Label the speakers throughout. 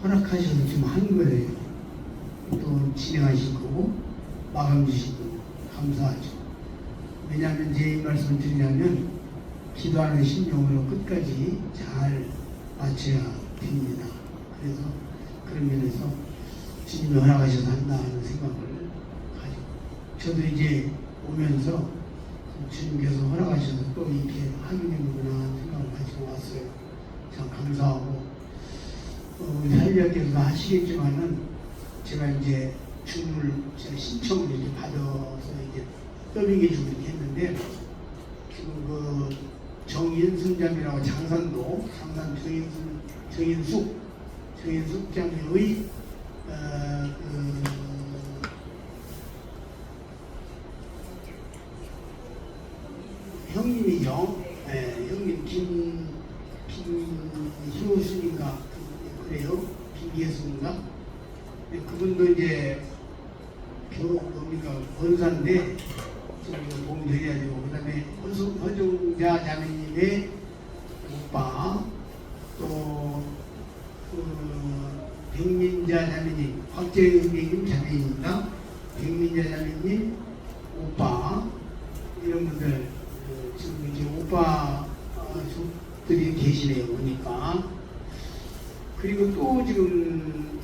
Speaker 1: 허락하셔서 지금 한 거예요. 또 진행하실 거고 마감 주시고 감사하죠. 왜냐하면 제 이 말씀을 드리냐면 기도하는 심령으로 끝까지 잘 마쳐야 됩니다. 그래서 그런 면에서 주님이 허락하셔서 한다 하는 생각을 가지고 저도 이제 오면서 주님께서 허락하셔서 또 이렇게 하게 되는구나 하는 생각을 가지고 왔어요. 참 감사하고 우리 사회자께서도 하시겠지만은 제가 이제 춤을 제가 신청을 이제 받아서 이제 더빙해 주고 이렇게 했는데 지금 그 정인순장이라고 장산도 장산 정인숙 장의 형님이죠. 네, 형님 김효순인가 그래요. 김예순인가. 네, 그분도 이제 뭡니까 권사인데 지금 몸 드려야 되고 그다음에 허종자 자매님의 오빠 또 백민자 자매님 곽재윤님 자매입니다. 백민자 자매님 오빠 이런 분들 지금 이제 오빠들이 계시네요 보니까. 그리고 또 지금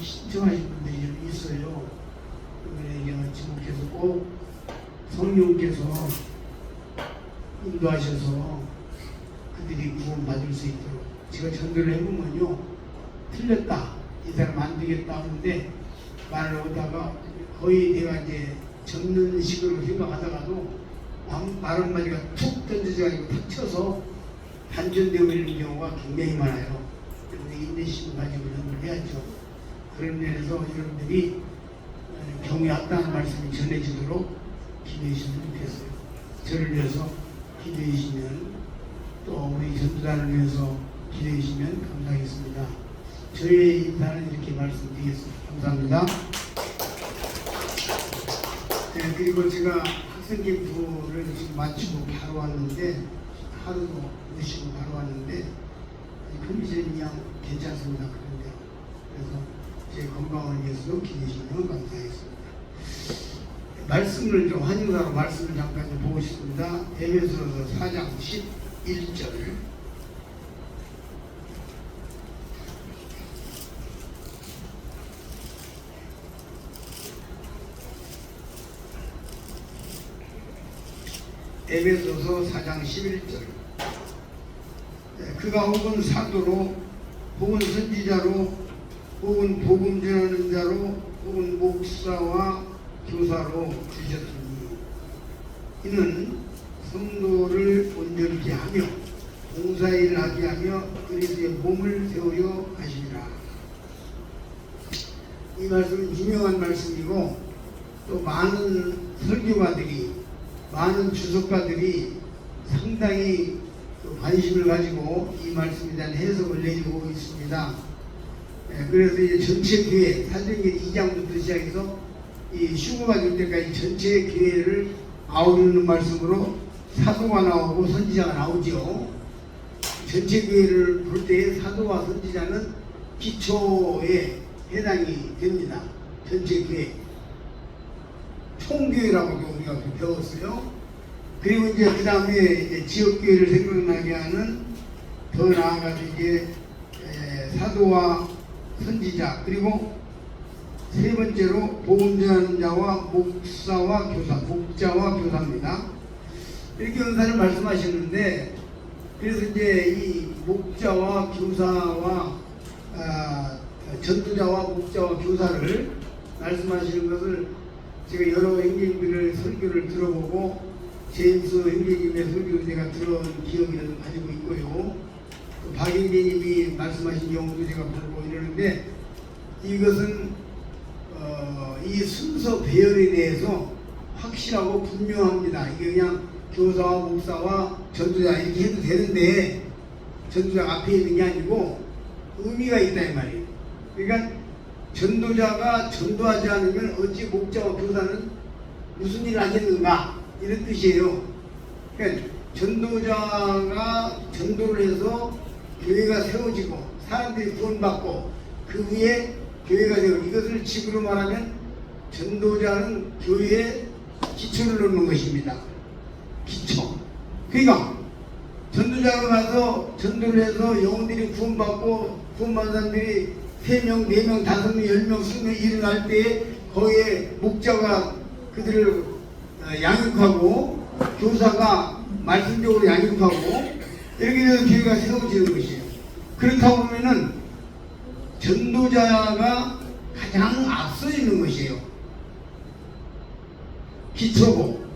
Speaker 1: 신청하신 분들이 좀 있어요. 그래 지금께서 꼭 성령께서 인도하셔서 그들이 구원받을 수 있도록 제가 전도를 해보면요 틀렸다 이 사람 안 되겠다 하는데 말을 하다가 거의 내가 이제 접는 식으로 생각하다가도 말 한마디가 툭 던져져가지고 탁 쳐서 반전되어 있는 경우가 굉장히 많아요. 그런데 인내심을 가지고 연구해야죠. 그런 면에서 여러분들이 경에 합당한 말씀이 전해지도록 기도해 주시면 좋겠어요. 저를 위해서 기도해 주시면 또 우리 전도단을 위해서 기도해 주시면 감사하겠습니다. 저의 인사는 이렇게 말씀드리겠습니다. 감사합니다. 네, 그리고 제가 학생 캠프를 지금 마치고 바로 왔는데 하루도 못 쉬고 바로 왔는데 컨디션이 그냥 괜찮습니다. 그런데 그래서 제 건강을 위해서도 기도해 주시면 감사하겠습니다. 말씀을 좀 한인사로 말씀을 잠깐 좀 보고 싶습니다. 에베소서 4장 11절. 에베소서 4장 11절. 그가 혹은 사도로 혹은 선지자로 혹은 복음 전하는 자로 혹은 목사와 교사로 주셨으니 이는 성도를 온전케 하며 봉사일을 하게 하며 그리스도의 몸을 세우려 하시니라. 이 말씀은 유명한 말씀이고 또 많은 설교가들이 많은 주석가들이 상당히 관심을 가지고 이 말씀에 대한 해석을 내리고 있습니다. 그래서 이제 전체 교회 사도행전 2장부터 시작해서 이 휴거가 될 때까지 전체 교회를 아우르는 말씀으로 사도가 나오고 선지자가 나오죠. 전체 교회를 볼 때 사도와 선지자는 기초에 해당이 됩니다. 전체 교회 총교회라고도 우리가 배웠어요. 그리고 이제 그 다음에 지역교회를 생각나게 하는 더 나아가서 이제 사도와 선지자 그리고 세 번째로 복음 전하는 자와 목사와 교사, 목자와 교사입니다. 이렇게 은사를 말씀하셨는데 그래서 이제 이 목자와 교사와 전도자와 목자와 교사를 말씀하시는 것을 제가 여러 형제님들의 설교를 들어보고 제임스 형제님의 설교를 제가 들은 기억이 가지고 있고요. 또 박 형제님이 말씀하신 경우도 제가 보고 이러는데 이것은 이 순서 배열에 대해서 확실하고 분명합니다. 이게 그냥 교사와 목사와 전도자 이렇게 해도 되는데 전도자가 앞에 있는 게 아니고 의미가 있다 이 말이에요. 그러니까 전도자가 전도하지 않으면 어찌 목자와 교사는 무슨 일을 하겠는가 이런 뜻이에요. 그러니까 전도자가 전도를 해서 교회가 세워지고 사람들이 구원받고 그 위에 교회가 되고, 이것을 직으로 말하면 전도자는 교회에 기초를 놓는 것입니다. 기초. 그러니까 전도자가 가서 전도를 해서 영혼들이 구원받고, 구원받은 사람들이 3명, 4명, 5명, 10명, 20명 일어날 때에 거기에 목자가 그들을 양육하고, 교사가 말씀적으로 양육하고, 이렇게 해서 교회가 세워지는 것이에요. 그렇다고 보면은 전도자가 가장 앞서 있는 것이에요. 기초고,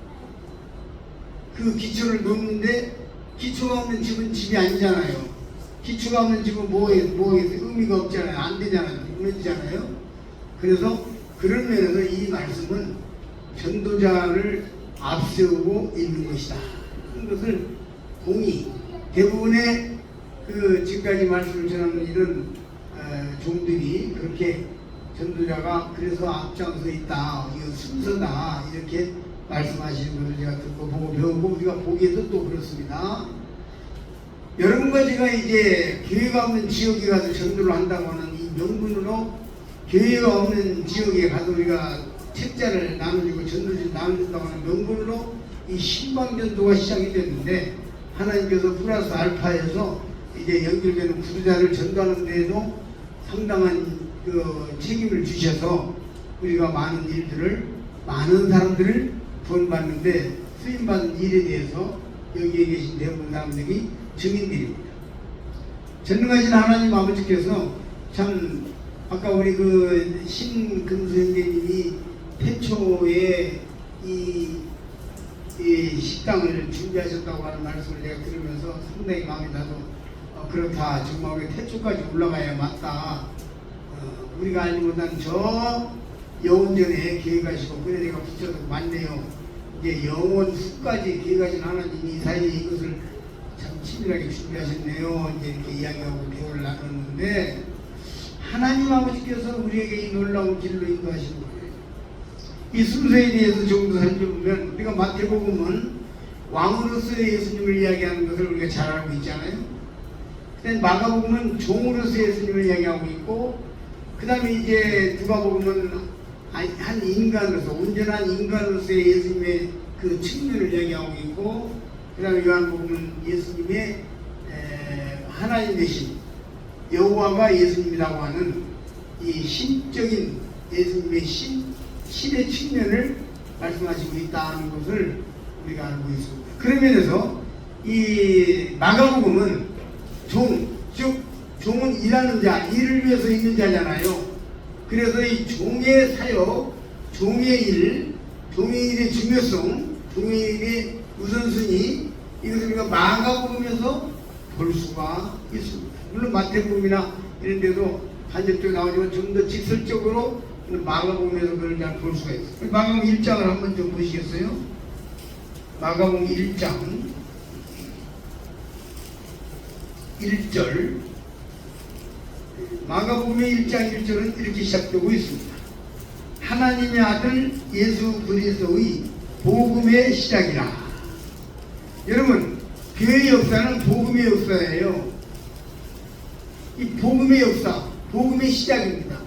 Speaker 1: 그 기초를 놓는데, 기초가 없는 집은 집이 아니잖아요. 기초가 없는 집은 뭐겠어요? 의미가 없잖아요. 안 되잖아요. 무너지잖아요. 그래서 그런 면에서 이 말씀은 전도자를 앞세우고 있는 것이다. 그것을 공의, 대부분의 지금까지 말씀을 전하는 이런 종들이 그렇게 전도자가 그래서 앞장서 있다, 이거 순서다, 이렇게 말씀하시는 것을 제가 듣고 보고 배우고, 우리가 보기에도 또 그렇습니다. 여러분과 제가 이제 교회가 없는 지역에 가서 전도를 한다고 하는 이 명분으로, 교회가 없는 지역에 가서 우리가 책자를 나눠주고 전도를 나눠준다고 하는 명분으로 이 신방전도가 시작이 됐는데, 하나님께서 플러스 알파에서 이제 연결되는 구두자를 전도하는 데에도 상당한 책임을 주셔서 우리가 많은 일들을, 많은 사람들을 구원받는데 쓰임받은 일에 대해서 여기에 계신 대부분 사람들이 증인들입니다. 전능하신 하나님 아버지께서 참, 아까 우리 신금수 형제님이 태초에 이 식당을 준비하셨다고 하는 말씀을 내가 들으면서 상당히 마음이 나도 그렇다, 정말 우리 태초까지 올라가야 맞다. 우리가 알지 못한 저 영원전에 계획 가시고, 그래 내가 붙여서 맞네요. 이제 영원 후까지 계획 가신 하나님이 이 사이에 이것을 참 치밀하게 준비하셨네요. 이제 이렇게 이야기하고 대화를 나눴는데, 하나님 아버지께서 우리에게 이 놀라운 길로 인도하시는 거예요. 이 순서에 대해서 조금 더 살펴보면, 우리가 마태복음은 왕으로서의 예수님을 이야기하는 것을 우리가 잘 알고 있잖아요. 그다음에 마가복음은 종으로서 예수님을 이야기하고 있고, 그 다음에 이제 누가복음은 한 인간으로서, 온전한 인간으로서의 예수님의 그 측면을 이야기하고 있고, 그 다음에 요한복음은 예수님의 하나님 되신 여호와가 예수님이라고 하는 이 신적인 예수님의 신의 측면을 말씀하시고 있다는 것을 우리가 알고 있습니다. 그런 면에서 이 마가복음은 즉 종은 일하는 자, 일을 위해서 있는 자잖아요. 그래서 이 종의 사역, 종의 일의 중요성, 종의 일의 우선순위, 이것을 우리가 마가복음에서 볼 수가 있습니다. 물론 마태복음이나 이런 데도 간접적으로 나오지만 좀 더 직설적으로 마가복음에서 그걸 잘 볼 수가 있어요. 마가복음 1장을 한번 좀 보시겠어요? 마가복음 1장 1절, 마가복음의 1장 1절은 이렇게 시작되고 있습니다. 하나님의 아들 예수 그리스도의 복음의 시작이라. 여러분, 교회의 역사는 복음의 역사예요. 이 복음의 역사, 복음의 시작입니다.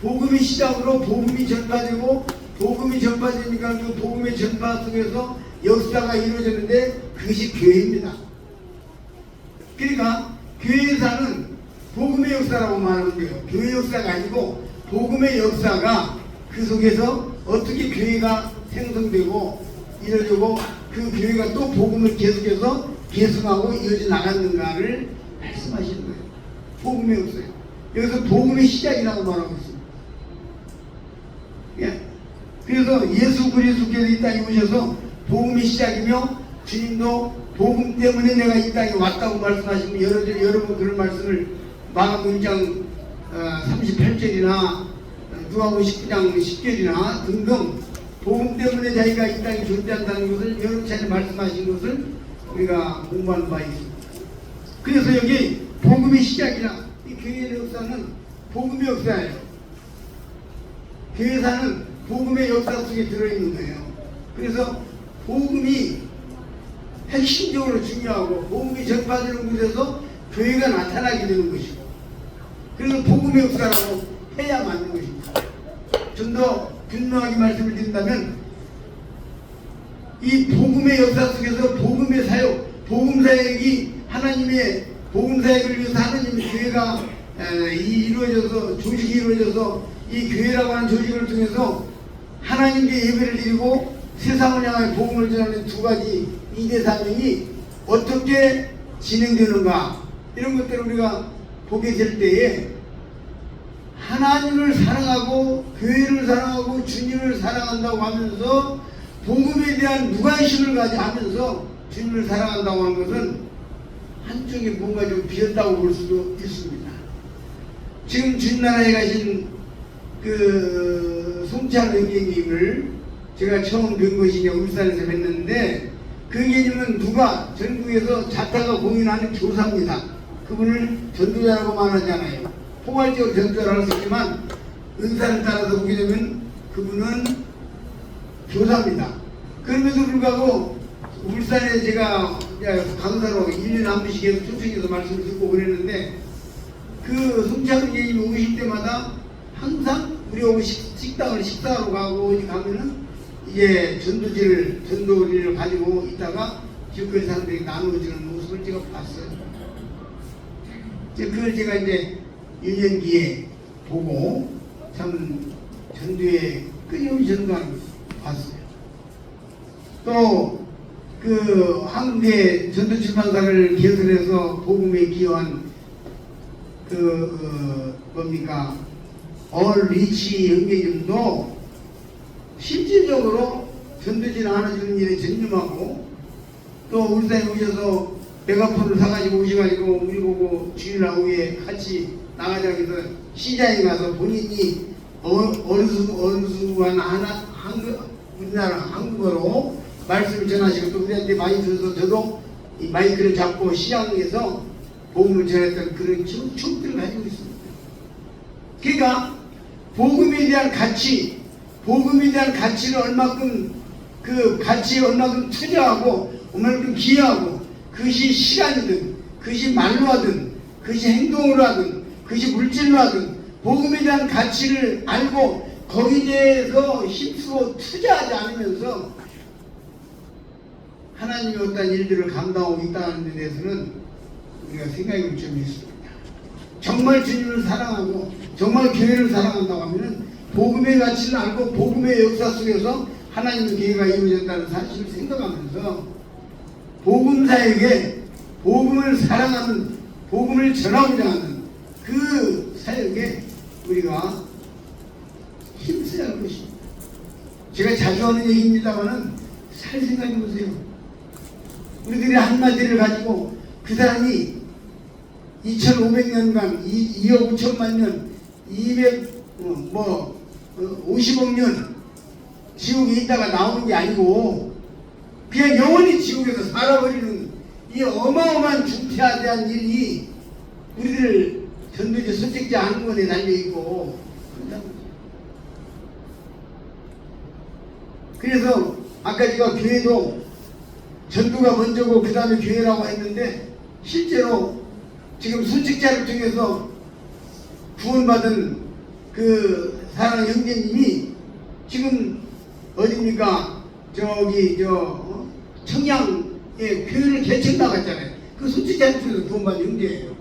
Speaker 1: 복음의 시작으로 복음이 전파되고, 복음이 전파되니까 그 복음의 전파 속에서 역사가 이루어졌는데, 그것이 교회입니다. 그러니까 교회사는 복음의 역사라고 말하면 돼요. 교회 역사가 아니고 복음의 역사가 그 속에서 어떻게 교회가 생성되고 이루어지고, 그 교회가 또 복음을 계속해서 계승하고 이어져 나갔는가를 말씀하시는 거예요. 복음의 역사예요. 여기서 복음의 시작이라고 말하고 있습니다. 예. 그래서 예수 그리스도께서 이 땅에 오셔서 복음의 시작이며, 주님도 복음 때문에 내가 이 땅에 왔다고 말씀하시면, 여러분 그런 말씀을 마가복음 1장 38절이나 누가복음 19장 10절이나 등등 복음 때문에 자기가 이 땅에 존재한다는 것을 여러 차례 말씀하신 것을 우리가 공부하는 바 있습니다. 그래서 여기 복음의 시작이라, 이 교회의 역사는 복음의 역사예요. 교회사는 복음의 역사 속에 들어있는 거예요. 그래서 복음이 핵심적으로 중요하고, 복음이 전파되는 곳에서 교회가 나타나게 되는 것이고, 그래서 복음의 역사라고 해야 맞는 것입니다. 좀 더 분명하게 말씀을 드린다면 이 복음의 역사 속에서 복음의 사역, 복음 사역이 하나님의 복음 사역을 위해서 하나님의 교회가 이루어져서 조직이 이루어져서 이 교회라고 하는 조직을 통해서 하나님께 예배를 드리고 세상을 향해 복음을 전하는 두 가지 이대 사명이 어떻게 진행되는가 이런 것들을 우리가 보게 될 때에 하나님을 사랑하고 교회를 사랑하고 주님을 사랑한다고 하면서 복음에 대한 무관심을 가지면서 주님을 사랑한다고 하는 것은 한쪽에 뭔가 좀 비었다고 볼 수도 있습니다. 지금 주님나라에 가신 그 송찬 의견님을 제가 처음 뵌 것이 울산에서 뵀는데 그 의견님은 누가 전국에서 자타가 공인하는 교사입니다. 그분을 전도자라고 말하잖아요. 포괄적으로 전도자라고 할 수 있지만 은사를 따라서 보게 되면 그분은 교사입니다. 그럼에도 불구하고 울산에 제가 강사로 1년에 한 번씩 계속 초청해서 말씀을 듣고 그랬는데 그 송창훈 예님이 오실 때마다 항상 우리 오고 식당을 식사하러 가고 어디 가면은 이제 전도지를 가지고 있다가 지역거리 사람들이 나누어지는 모습을 제가 봤어요. 그걸 제가 이제 1년 뒤에 보고 참 전도에 끊임없이 전도하는 걸 봤어요. 또 그 한국의 전도출판사를 개설해서 복음에 기여한 뭡니까 얼리치 형제님도 실질적으로 전도지 나눠주는 일에 전념하고 또 울산에 오셔서 메가폰을 사가지고 오셔가지고 우리 보고 주일하고에 같이 나가자고 해서 시장에 가서 본인이 어르수한 우리나라 한국어로 말씀을 전하시고 또 우리한테 많이 들어서 저도 이 마이크를 잡고 시장에서 복음을 전했던 그런 추억들을 가지고 있습니다. 그러니까 복음에 대한 가치, 복음에 대한 가치를 얼마큼 그 가치에 얼마큼 투자하고 얼마큼 기여하고 그것이 시간이든 그것이 말로 하든 그것이 행동으로 하든 그것이 물질로 하든 복음에 대한 가치를 알고 거기에 대해서 힘쓰고 투자하지 않으면서 하나님이 어떤 일들을 감당하고 있다는 데 대해서는 우리가 생각해 볼 점이 있습니다. 정말 주님을 사랑하고 정말 교회를 사랑한다고 하면 복음의 가치를 알고 복음의 역사 속에서 하나님의 교회가 이루어졌다는 사실을 생각하면서 복음 사역에 복음을 사랑하는 복음을 전하고자 하는 그 사역에 우리가 힘써야 할 것입니다. 제가 자주 하는 얘기입니다만은 잘 생각해 보세요. 우리들이 한마디를 가지고 그 사람이 2500년간 2억 5천만 년 50억 년 지옥에 있다가 나오는 게 아니고 그냥 영원히 지옥에서 살아버리는 이 어마어마한 중태하대한 일이 우리들 전도지 선택자 한권에 달려있고 그래서 아까 제가 교회도 전도가 먼저고 그 다음에 교회라고 했는데 실제로 지금 선택자를 통해서 구원받은 그 사랑하는 형제님이 지금 어딥니까 청양에 교회를 개척 나갔잖아요. 그 선택자를 통해서 구원받은 형제예요.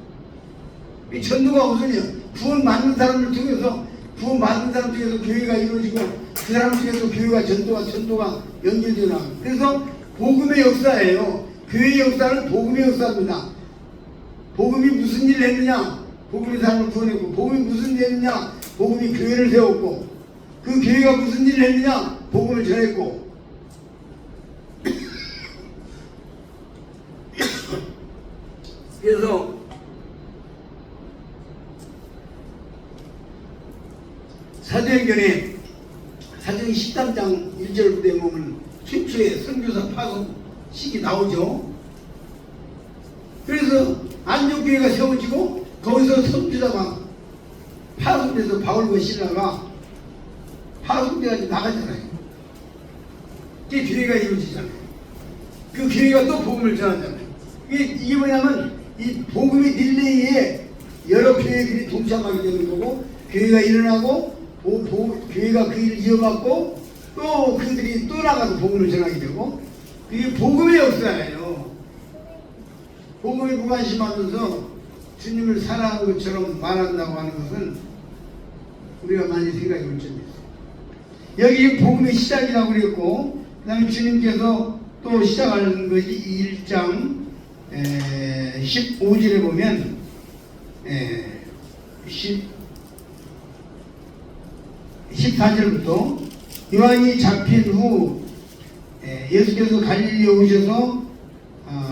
Speaker 1: 이 전도가 우선이요. 구원받는 사람을 통해서 구원받는 사람 중에서 교회가 이루어지고 그 사람 중에서 교회가 전도가 연결되나. 그래서 복음의 역사예요. 교회의 역사는 복음의 역사입니다. 복음이 무슨 일을 했느냐? 복음이 사람을 구원했고, 복음이 무슨 일을 했느냐? 복음이 교회를 세웠고, 그 교회가 무슨 일을 했느냐? 복음을 전했고. 그래서 사도행전에 사도행 13장 1절부터에 보면 최초의 선교사 파송식이 나오죠. 그래서 안동교회가 세워지고 거기서 선교사가 파송돼서 바울과 실라가 파송돼가지고 나가잖아요. 그게 교회가 이루어지잖아요. 그 교회가 또 복음을 전하잖아요. 이게 뭐냐면 이 복음의 딜레이에 여러 교회들이 동참하게 되는 거고, 교회가 일어나고 교회가 그 일을 이어받고 또 그들이 또 나가서 복음을 전하게 되고, 그게 복음의 역사예요. 복음에 무관심하면서 주님을 사랑하는 것처럼 말한다고 하는 것은 우리가 많이 생각해 볼 점이 있어요. 여기 복음의 시작이라고 그랬고, 그 다음에 주님께서 또 시작하는 것이 1장 15절에 보면 14절부터 요한이 잡힌 후 예수께서 갈릴리에 오셔서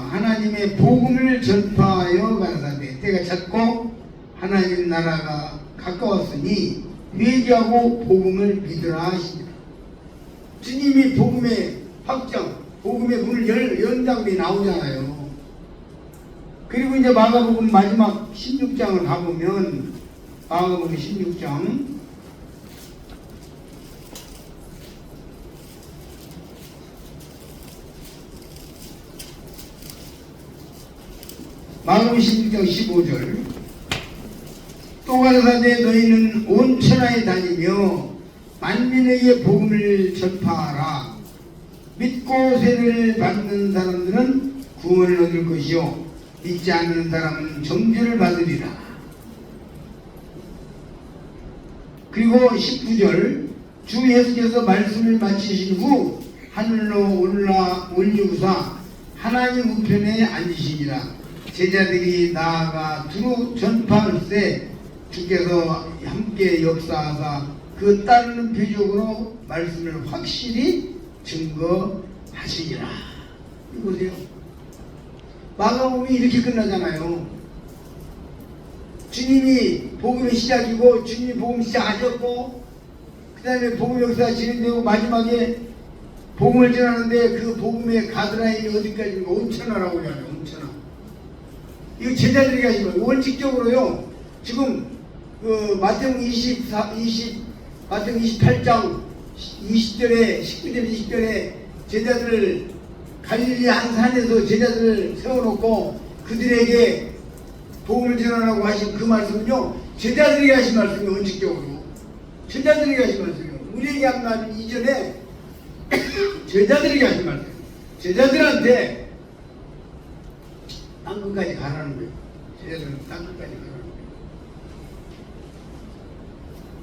Speaker 1: 하나님의 복음을 전파하여 가라사대 때가 찼고 하나님 나라가 가까웠으니 회개하고 복음을 믿으라 하시니라. 주님이 복음의 확정, 복음의 문을 연 장면이 나오잖아요. 그리고 이제 마가복음 마지막 16장을 가보면, 마가복음 16장 마가복음 16장 15절, 또 가라사대 너희는 온 천하에 다니며 만민에게 복음을 전파하라. 믿고 세례를 받는 사람들은 구원을 얻을 것이요 믿지 않는 사람은 정죄를 받으리라. 그리고 19절, 주 예수께서 말씀을 마치신 후 하늘로 올리우사 하나님 우편에 앉으시니라. 제자들이 나아가 두루 전파할세 주께서 함께 역사하사 그 따르는 표적으로 말씀을 확실히 증거하시니라. 이거 보세요. 마가복음이 이렇게 끝나잖아요. 주님이 복음의 시작이고, 주님이 복음 시작하셨고, 그 다음에 복음 역사가 진행되고, 마지막에 복음을 전하는데 그 복음의 가드라인이 어디까지인가? 온천하라고 해요. 온천하. 이거 제자들이 하신 거예요. 원칙적으로요. 지금 마태복음 28장 20절에 19절 20절에 제자들을 갈릴리 한 산에서 제자들을 세워놓고 그들에게 복음을 전하라고 하신 그 말씀은요, 제자들이 하신 말씀이에요. 원칙적으로 제자들이 하신 말씀이에요. 우리에게 한 말 이전에 제자들이 하신 말씀이에요. 제자들한테 땅끝까지 가라는 거예요. 제자들은 땅끝까지 가라는 거예요.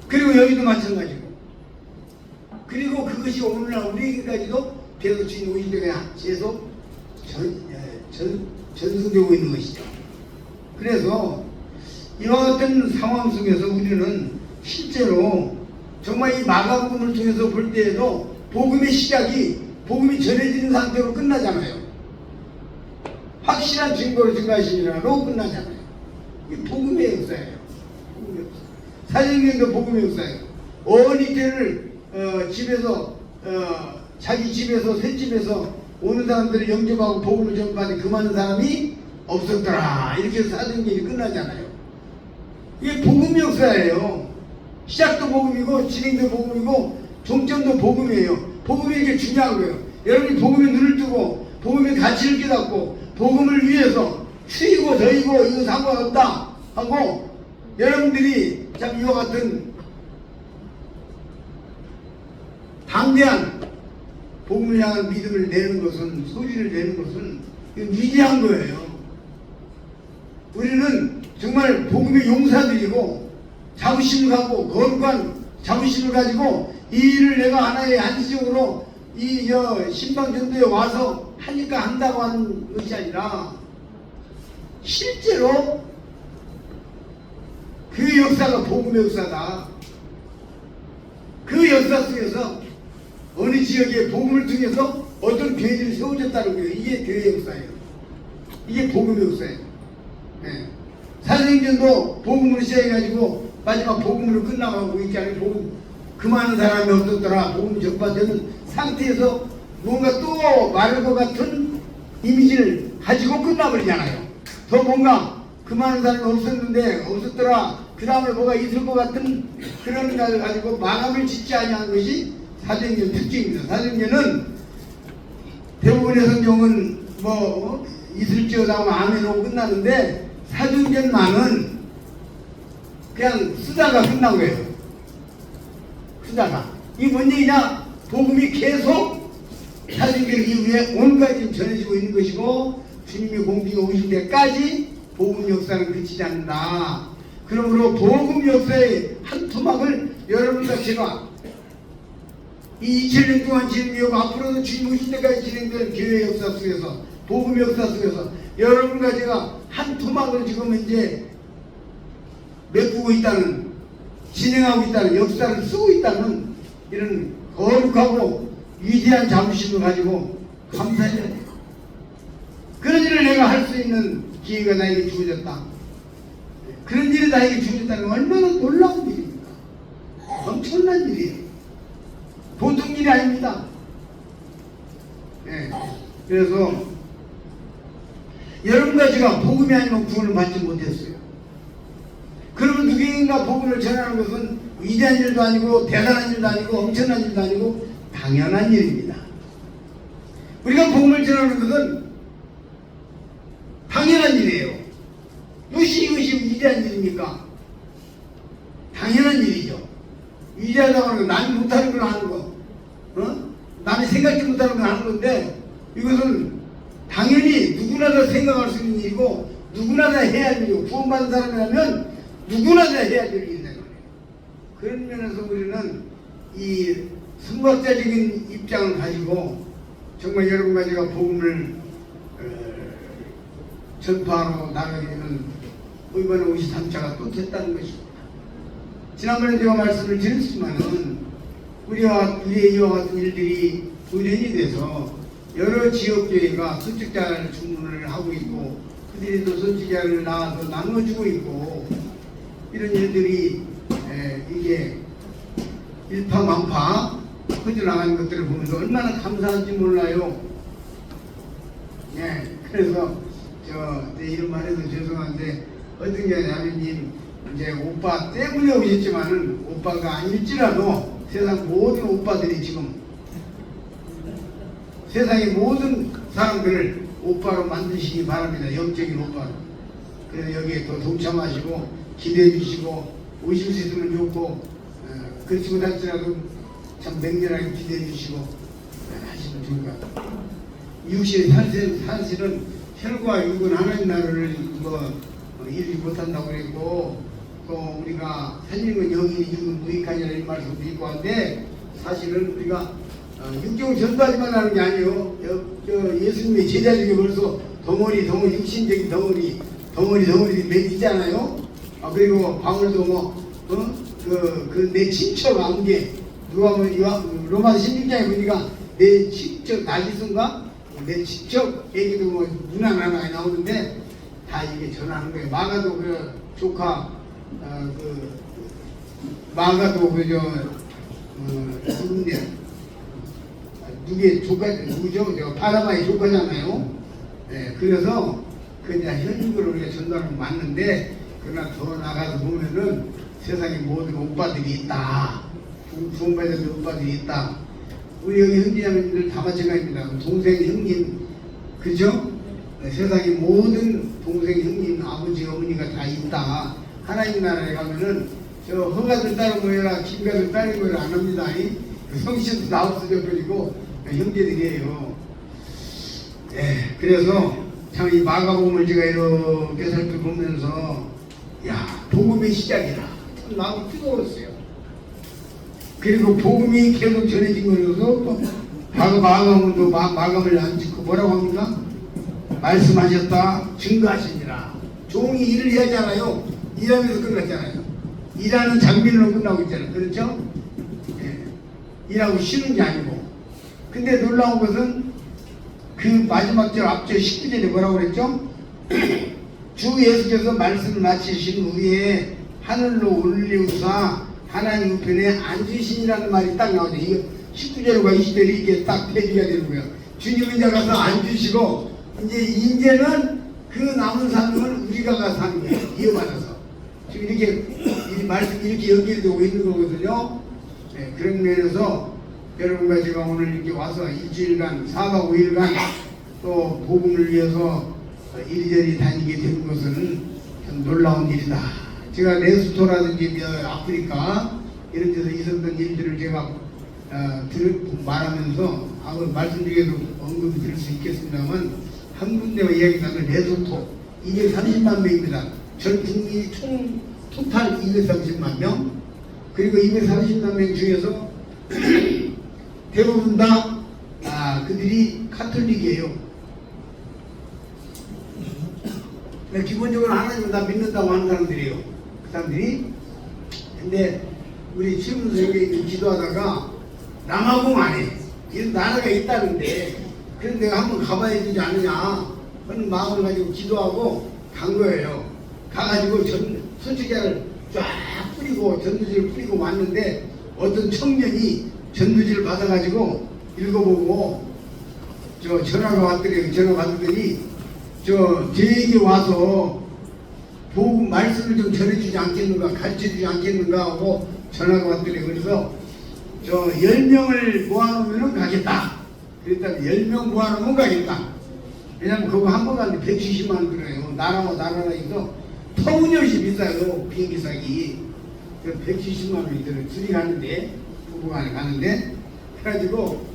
Speaker 1: 그리고 여기도 마찬가지고, 그리고 그것이 오늘날 우리에게까지도 계속 주님 오실 때가 계속 전수되고 있는 것이죠. 그래서 이와 같은 상황 속에서 우리는 실제로 정말 이 마가복음을 통해서 볼 때에도 복음의 시작이 복음이 전해지는 상태로 끝나잖아요. 확실한 증거로 증거하시니라로 끝나잖아요. 이게 복음의 역사예요. 복음의 역사. 사도행전도 복음의 역사예요. 어느 때를 집에서 자기 집에서 셋집에서 오는 사람들을 영접하고 복음을 전파하는 그 많은 사람이 없었더라. 이렇게 해서 사도행전이 끝나잖아요. 이게 복음의 역사예요. 시작도 복음이고 진행도 복음이고 종점도 복음이에요. 복음이 이게 중요한 거예요. 여러분이 복음의 눈을 뜨고 복음의 가치를 깨닫고 복음을 위해서 추이고 더이고 이거 상관없다 하고 여러분들이 참 이와 같은 담대한 복음을 향한 믿음을 내는 것은, 소리를 내는 것은 위대한 거예요. 우리는 정말 복음의 용사들이고 자부심을 갖고 거룩한 자부심을 가지고 이 일을 내가 하나의 한시적으로 이 신방전도에 와서 하니까 한다고 하는 것이 아니라 실제로 그 역사가 복음의 역사다. 그 역사 속에서 어느 지역에 복음을 통해서 어떤 교회들이 세워졌다는 거예요. 이게 교회 역사예요. 이게 복음의 역사예요. 네. 사도행전도 복음으로 시작해가지고 마지막 복음으로 끝나가고 있잖아요. 복음 그 많은 사람이 없었더라. 복음 전파되는 상태에서 뭔가 또 말할 것 같은 이미지를 가지고 끝나버리잖아요. 더 뭔가 그 많은 사람이 없었더라. 그 다음에 뭐가 있을 것 같은 그런 것을 가지고 마감을 짓지 아니하는 것이 사도행전 특징입니다. 사도행전은 대부분의 성경은 뭐 있을지어다 하면 아멘으로 끝나는데 사도행전만은 그냥 쓰다가 끝난 거예요. 쓰다가. 이게 뭔 얘기냐? 복음이 계속 사도행전 이후에 온갖 전해지고 있는 것이고 주님의 공중에 오실 때까지 복음 역사는 그치지 않는다. 그러므로 복음 역사의 한 토막을 여러분과 제가 이 2000년 동안 진행되고 앞으로도 주님 오실 때까지 진행될 교회 역사 속에서 복음 역사 속에서 여러분과 제가 한 토막을 지금 이제 메꾸고 있다는, 진행하고 있다는, 역사를 쓰고 있다는 이런 거룩하고 위대한 자부심을 가지고 감사해야 돼요. 그런 일을 내가 할 수 있는 기회가 나에게 주어졌다. 그런 일이 나에게 주어졌다는 건 얼마나 놀라운 일입니까? 엄청난 일이에요. 보통 일이 아닙니다. 네. 그래서 여러분과 제가 복음이 아니면 구원을 받지 못했어요. 그러면 누구인가 복음을 전하는 것은 위대한 일도 아니고 대단한 일도 아니고 엄청난 일도 아니고 당연한 일입니다. 우리가 복음을 전하는 것은 당연한 일이에요. 무엇이 이것이 위대한 일입니까? 당연한 일이죠. 위대하다고 하는 건 남이 못하는 걸 하는 거, 남이 생각지 못하는 걸 하는 건데 이것은 당연히 누구나 다 생각할 수 있는 일이고 누구나 다 해야 할 일이고 구원받은 사람이라면 누구나 다 해야 될 일이다. 그런 면에서 우리는 이 선박자적인 입장을 가지고 정말 여러분과 제가 복음을 전파하러 나가게 되면 이번에 53차가 또 됐다는 것입니다. 지난번에 제가 말씀을 드렸지만은 우리의 이와 같은 일들이 우연이 돼서 여러 지역교회가 선직자를 주문을 하고 있고 그들이 또 선직자를 나와서 나눠주고 있고 이런 일들이 이게 일파만파 퍼져나가는 것들을 보면서 얼마나 감사한지 몰라요. 네, 그래서 이런 말해도 죄송한데 어떤 게 아버님 이제 오빠 때문에 오셨지만은 오빠가 아닐지라도 세상 모든 오빠들이 지금 세상의 모든 사람들을 오빠로 만드시기 바랍니다. 영적인 오빠로. 그래서 여기에 또 동참하시고 기대해 주시고 오실 수 있으면 좋고 그렇지 못할지라도 참 맹렬하게 기대해 주시고 하시면 좋을 것 같아요. 육신의 사실은 혈과 육은 하나님 나라를 이루지 못한다고 그랬고 또 우리가 살리는 영인이 육은 무익하니라 이 말씀도 있고 한데 사실은 우리가 육경을 전도하지만 하는 게 아니에요. 예수님의 제자 중에 벌써 덩어리 육신적인 덩어리 몇 있잖아요. 그리고 바울도 내 친척 안개 누가 로마서 16장에 보니까 내 친척 나기순가 내 친척 얘기도 누나 나나에 나오는데 다 이게 전하는 거예요. 마가도 그 조카 마가도 누구죠? 바나바의 조카잖아요. 네, 그래서 그냥 현직으로 우리가 전달하면 맞는데 그러나 더 나가서 보면은 세상에 모든 오빠들이 있다. 구원받은 오빠들이 있다. 우리 여기 형제자매님들 다 마찬가지입니다. 동생, 형님, 그죠? 세상에 모든 동생, 형님, 아버지, 어머니가 다 있다. 하나님 나라에 가면은 저 허가들 따로 모여라, 김가들 따로 모여라 안 합니다. 성신도 다 없어져 버리고 형제들이에요. 네, 그래서 참 이 마가복음을 제가 이렇게 살펴보면서 야, 복음의 시작이라 참 마음이 뜨거웠어요. 그리고 복음이 계속 전해진 거라서 또 마감도 마감을 안 짓고 뭐라고 합니까? 말씀하셨다 증거하시니라. 종이 일을 해야잖아요. 일하면서 끝났잖아요. 일하는 장면으로 끝나고 있잖아요. 그렇죠? 네. 일하고 쉬는 게 아니고. 근데 놀라운 것은 그 마지막 절 앞절 19절에 뭐라고 그랬죠? 주 예수께서 말씀을 마치신 후에 하늘로 올리우사 하나님 우편에 앉으시니라는 말이 딱 나오죠. 이거 19절과 20절이 이게 딱 대비가 되는 거예요. 주님은 이제 가서 앉으시고 이제는 그 남은 삶을 우리가 가서 사는 거예요. 이어받아서. 지금 이렇게 이 말씀 이렇게 연결되고 있는 거거든요. 네, 그런 면에서 여러분과 제가 오늘 이렇게 와서 일주일간 4박 5일간 또 복음을 위해서 이리저리 다니게 된 것은 참 놀라운 일이다. 제가 레소토라든지 아프리카 이런 데서 있었던 일들을 제가 말하면서 말씀 중에도 언급이 들을 수 있겠습니다만 한 군데와 이야기하면 레소토 230만 명입니다. 전 국민이 토탈 230만 명, 그리고 230만 명 중에서 대부분 다 그들이 카톨릭이에요. 기본적으로 하나님을 다 믿는다고 하는 사람들이에요. 그 사람들이. 근데 우리 최문 선생님이 기도하다가 남아공 안에 이런 나라가 있다는데 그래서 내가 한번 가봐야 되지 않느냐 하는 마음을 가지고 기도하고 간 거예요. 가가지고 선지자를 쫙 뿌리고 전도지를 뿌리고 왔는데 어떤 청년이 전도지를 받아가지고 읽어보고 전화가 왔더니 전화 받았더니 저에게 와서 복음 말씀을 좀 전해주지 않겠는가, 가르쳐주지 않겠는가 하고 전화가 왔더니 그래서 10명을 모아놓으면 가겠다. 그랬더니 10명 모아놓으면 가겠다. 왜냐면 그거 한 번 가는데 170만 원 들어요. 나라와 나라에서 터무니없이 비싸요. 비행기 싸기. 170만 원이 들어요. 둘이 가는데, 부부간에 가는데, 그래가지고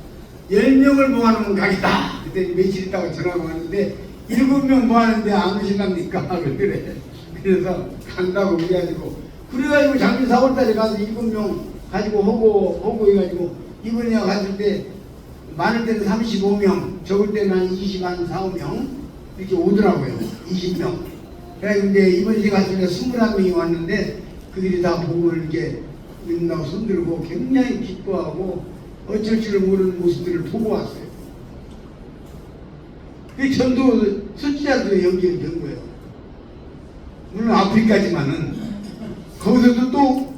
Speaker 1: 10명을 모아놓으면 가겠다. 그때 며칠 있다가 전화가 왔는데 7명 모았는데 안 오신답니까? 그래. 그래서 간다고 그래가지고 작년 4월달에 가서 7명 가지고 하고 해가지고 이번에 갔을 때 많을 때는 35명, 적을 때는 한 20한 4, 5명 이렇게 오더라고요. 20명. 그래서 이제 이번에 갔을 때 21명이 왔는데 그들이 다 복음을 이렇게 믿는다고 손들고 굉장히 기뻐하고 어쩔 줄 모르는 모습들을 보고 왔어요. 그 전도 선지자들의 연결이 된 거예요. 물론 아프리카지만은 거기서도 또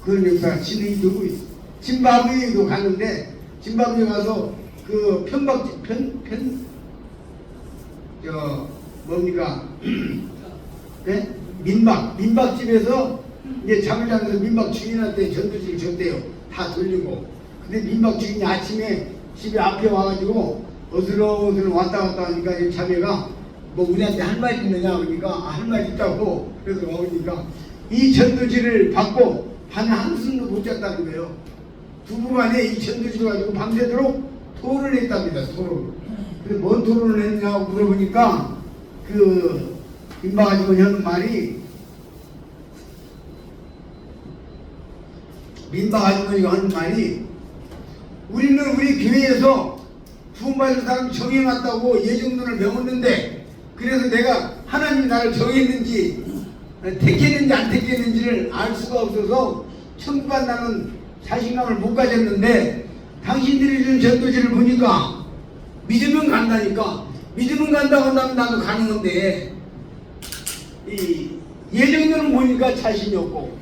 Speaker 1: 그런 역사가 진행이 되고 있어요. 짐바브웨에도 갔는데 짐바브웨에 가서 그 네? 민박집에서 이제 잠을 자면서 민박 주인한테 전도지를 줬대요. 다 돌리고. 근데 민박 주인이 아침에 집에 앞에 와가지고 어슬렁어슬렁 왔다 갔다 하니까 이 자매가 뭐 우리한테 할 말 있느냐 그러니까 할 말 있다고 그래서 와보니까 이 전도지를 받고 밤에 한숨도 못 잤다는 거예요. 부부간에 이 전도지를 가지고 밤새도록 토론을 했답니다. 토론. 그래서 뭔 토론을 했냐고 물어보니까 그 민박 아주머니 하는 말이 민박 아주머니가 하는 말이 우리는 우리 교회에서 구원받을 사람 정해놨다고 예정론을 배웠는데 그래서 내가 하나님이 나를 정했는지 택했는지 안 택했는지를 알 수가 없어서 천국 간다는 자신감을 못 가졌는데 당신들이 준 전도지를 보니까 믿으면 간다니까 믿으면 간다고 한다면 나도 가는 건데 이 예정론을 보니까 자신이 없고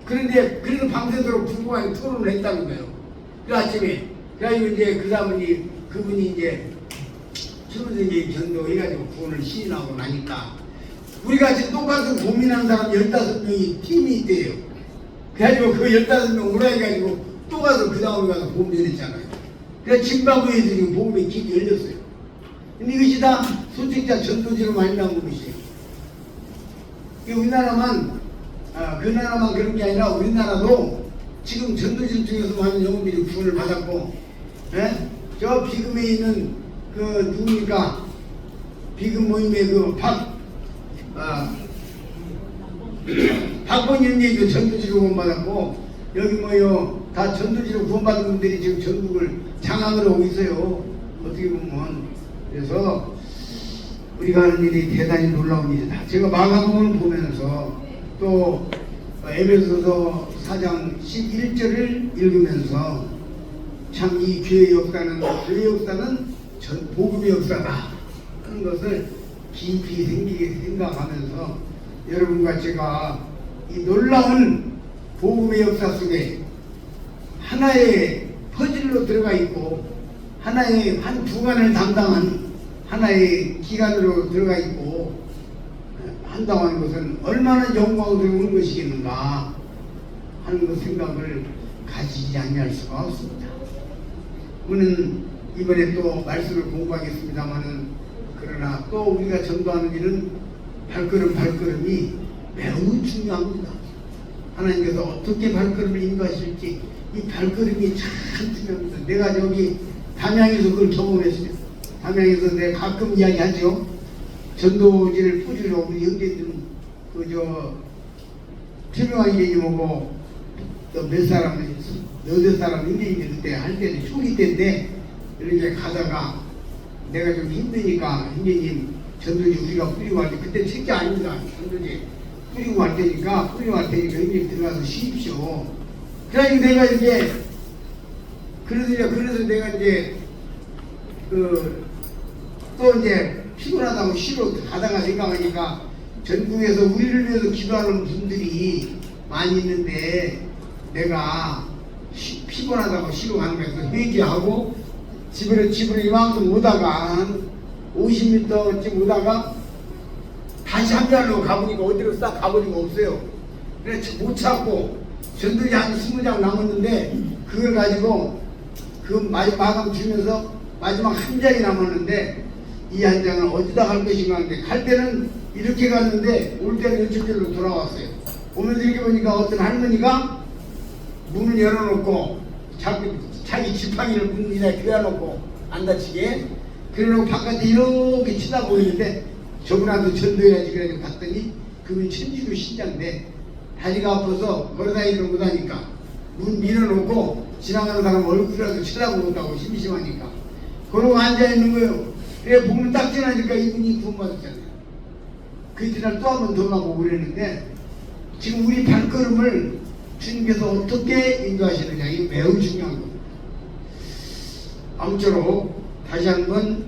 Speaker 1: 그런데 그래서 밤새도록 부부간에 토론을 했다는 거예요. 그 아침에 그래가지고 이제 그분이 이제 최문생님 전도해가지고 구원을 시인하고 나니까 우리가 지금 똑같은 고민하는 사람 15명이 팀이 있대요. 그래가지고 그 15명 오라 해가지고 또 가서 그 다음에 가서 보험 전했잖아요. 그래서 짐바브웨에서 지금 보험의 길이 열렸어요. 근데 이것이 다 소책자 전도지로 많이 나온 것이에요. 우리나라만 그 나라만 그런 게 아니라 우리나라도 지금 전도지 중에서 많은 영혼들이 구원을 받았고 저 비금에 있는 그 누굽니까 비금 모임의 그 박본인님도 전도지로 구원받았고 여기 뭐요 다 전도지로 구원받은 분들이 지금 전국을 장악을 하고 있어요. 어떻게 보면 그래서 우리가 하는 일이 대단히 놀라운 일이다. 제가 마가복음을 보면서 또 에베소서 4장 11절을 읽으면서 참 이 교회 역사는 복음의 역사다 하는 것을 깊이 생각하면서 여러분과 제가 이 놀라운 복음의 역사 속에 하나의 퍼즐로 들어가 있고 하나의 한 주간을 담당한 하나의 기간으로 들어가 있고 한다고 하는 것은 얼마나 영광스러운 것이겠는가 하는 그 생각을 가지지 아니할 수가 없습니다. 우리는 이번에 또 말씀을 공부하겠습니다마는 그러나 또 우리가 전도하는 일은 발걸음이 매우 중요합니다. 하나님께서 어떻게 발걸음을 인도하실지 이 발걸음이 참 중요합니다. 내가 저기 담양에서 그걸 경험했어요. 담양에서 내가 가끔 이야기하죠. 전도지를 뿌리러 우리 형제들은 그저 태명한 형님하고 또 몇 사람, 너댓 사람 형제님이 그때 할 때는 초기 때인데 이렇게 가다가 내가 좀 힘드니까 형제님 전도지 우리가 뿌리고 할 때 그때 책이 아닙니다. 전도지 뿌리고 갈 테니까 형님 들어가서 쉬십시오. 그러니까 내가 이제 그래서 내가 이제 또 이제 피곤하다고 쉬러 가다가 생각하니까 전국에서 우리를 위해서 기도하는 분들이 많이 있는데 내가 피곤하다고 쉬러 가는 거에서 회개하고 집으로 이만큼 오다가 한 50m쯤 오다가 다시 한자로 가보니까 어디로 싹 가버리고 없어요. 그래서 못 찾고 전도지 한 20장 남았는데 그걸 가지고 그 마감 주면서 마지막 한 장이 남았는데 이 한 장을 어디다 갈 것인가 하는데 갈 때는 이렇게 갔는데 올 때는 이쪽으로 돌아왔어요. 오면서 이렇게 보니까 어떤 할머니가 문을 열어놓고 자기 지팡이를 문 위에 껴놓고 안 다치게 그러고 바깥에 이렇게 쳐다보이는데 저분한테 전도해야지 그래서 봤더니 그분이 천주교 신자인데 다리가 아파서 걸어다니지를 못하니까 문 밀어놓고 지나가는 사람 얼굴이라도 쳐다보는다고 심심하니까 그러고 앉아있는 거예요. 그래 보면 딱 지나니까 이분이 구원받았잖아요. 그 이튿날 또 한 번 더 가고 그랬는데 지금 우리 발걸음을 주님께서 어떻게 인도하시느냐 이게 매우 중요한 겁니다. 아무쪼록 다시 한번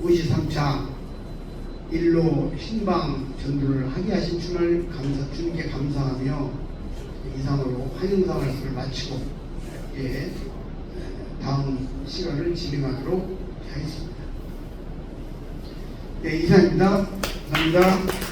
Speaker 1: 53차 일로 신방 전도를 하게 하신 주님께 감사하며 이상으로 환영사 말씀을 마치고 다음 시간을 진행하도록 하겠습니다. 네, 이상입니다. 감사합니다.